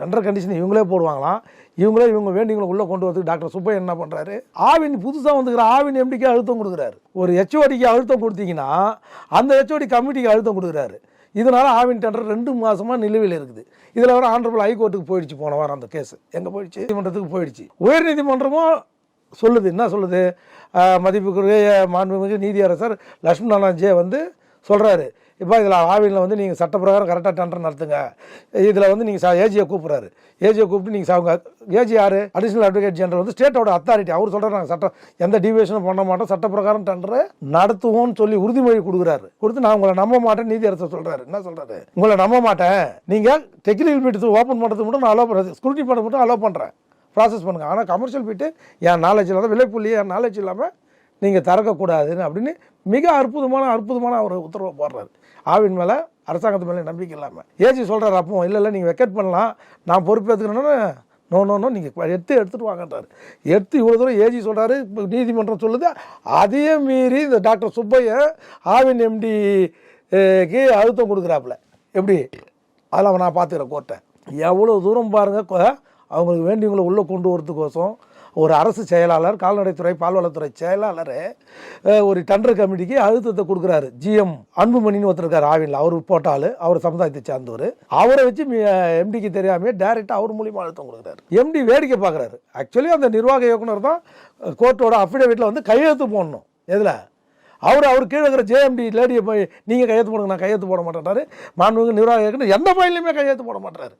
Tender condition இவங்களே போடுவாங்களாம். இவங்க வேண்டியவங்களை உள்ளே கொண்டு வரதுக்கு டாக்டர் சுப்பையன் என்ன பண்ணுறாரு, ஆவின் புதுசாக வந்துக்கிற ஆவின் எம்டிக்கு அழுத்தம் கொடுக்குறாரு. ஒரு ஹெச்ஓடிக்கு அழுத்தம் கொடுத்தீங்கன்னா அந்த ஹெச்ஓடி கமிட்டிக்கு அழுத்தம் கொடுக்குறாரு. இதனால் ஆவின் டெண்டர் 2 மாதமாக நிலுவையில் இருக்குது. இதில் வர ஆனரபிள் ஹைகோர்ட்டுக்கு போயிடுச்சு. போன வாரம் அந்த கேஸ் எங்கே போயிடுச்சு? நீதிமன்றத்துக்கு போயிடுச்சு. உயர்நீதிமன்றமும் சொல்லுது. என்ன சொல்லுது? மதிப்புக்குரிய மாண்புமிகு நீதியரசர் லட்சுமணன் ஜே வந்து சொல்கிறாரு, இப்போ இதில் ஆவினில் வந்து நீங்கள் சட்டப்பிரகாரம் கரெக்டாக டெண்டர் நடத்துங்க. இதில் வந்து நீங்கள் ஏஜியை கூப்பிட்றாரு. ஏஜியை கூப்பிட்டு நீங்கள் அவங்க ஏஜி யார்? அடிஷனல் அட்வொகேட் ஜெனரல் வந்து ஸ்டேட்டோட அத்தாரிட்டி. அவர் சொல்கிறார், நாங்கள் சட்டம் எந்த டிவியேஷனும் பண்ண மாட்டோம், சட்டப்பிரகாரம் டெண்டரை நடத்துவோம்னு சொல்லி உறுதிமொழி கொடுக்குறாரு. கொடுத்து நான் உங்களை நம்ப மாட்டேன் நீதியரசர் சொல்கிறாரு. என்ன சொல்கிறாரு? உங்களை நம்ப மாட்டேன், நீங்கள் டெக்னிக்கல் பீட்டு ஓப்பன் பண்ணுறது மட்டும் நான் அலோவ் பண்ணுறது, ஸ்க்ரூட்டினி பண்ண மட்டும் அலோவ் பண்ணுறேன், ப்ராசஸ் பண்ணுங்கள். ஆனால் கமர்ஷியல் பீட்டு என் நாலேஜ் இல்லாத விலைப்புள்ளி என் நாலேஜ் இல்லாமல் நீங்கள் திறக்கக்கூடாதுன்னு அப்படின்னு மிக அற்புதமான ஒரு உத்தரவை போடுறாரு. ஆவின் மேலே அரசாங்கத்து மேலே நம்பிக்கை இல்லாமல் ஏஜி சொல்கிறார். அப்போ இல்லை நீங்கள் வெக்கேட் பண்ணலாம், நான் பொறுப்பேற்றுக்கணும்னு நோ நீங்கள் எடுத்துகிட்டு வாங்கன்றாரு. இவ்வளோ தூரம் ஏஜி சொல்கிறாரு, இப்போ நீதிமன்றம் சொல்லுது. அதையும் மீறி இந்த டாக்டர் சுப்பையன் ஆவின் எம்டிக்கு அழுத்தம் கொடுக்குறாப்புல. எப்படி? அதெல்லாம் நான் பார்த்துக்கிறேன் கோர்ட்டை. எவ்வளோ தூரம் பாருங்கள். அவங்களுக்கு வேண்டியவங்களை உள்ளே கொண்டு வரதுக்கோசம் ஒரு அரசு செயலாளர், கால்நடைத்துறை பால்வளத்துறை செயலாளர் ஒரு டெண்டர் கமிட்டிக்கு அழுத்தத்தை கொடுக்குறாரு. ஜிஎம் அன்புமணின்னு ஒருத்தர் இருக்கார் ஆவினில். அவர் போட்டால் அவர் சமுதாயத்தை சார்ந்தவர். அவரை வச்சு எம்டிக்கு தெரியாமல் டைரெக்டாக அவர் மூலியமாக அழுத்தம் கொடுக்குறாரு. எம்டி வேடிக்கை பார்க்குறாரு. ஆக்சுவலி அந்த நிர்வாக இயக்குனர் தான் கோர்ட்டோட அஃபிடவிட்டில் வந்து கையெழுத்து போடணும். எதில்? அவர் கீழே இருக்கிற ஜேஎம்டி லேடியை போய் நீங்கள் கையெழுத்து போடுங்க, நான் கையெழுத்து போட மாட்டேன்றாரு. மாண்புமிகு நிர்வாக இயக்குனர் எந்த ஃபைல்லையுமே கையெழுத்து போட மாட்டாரு.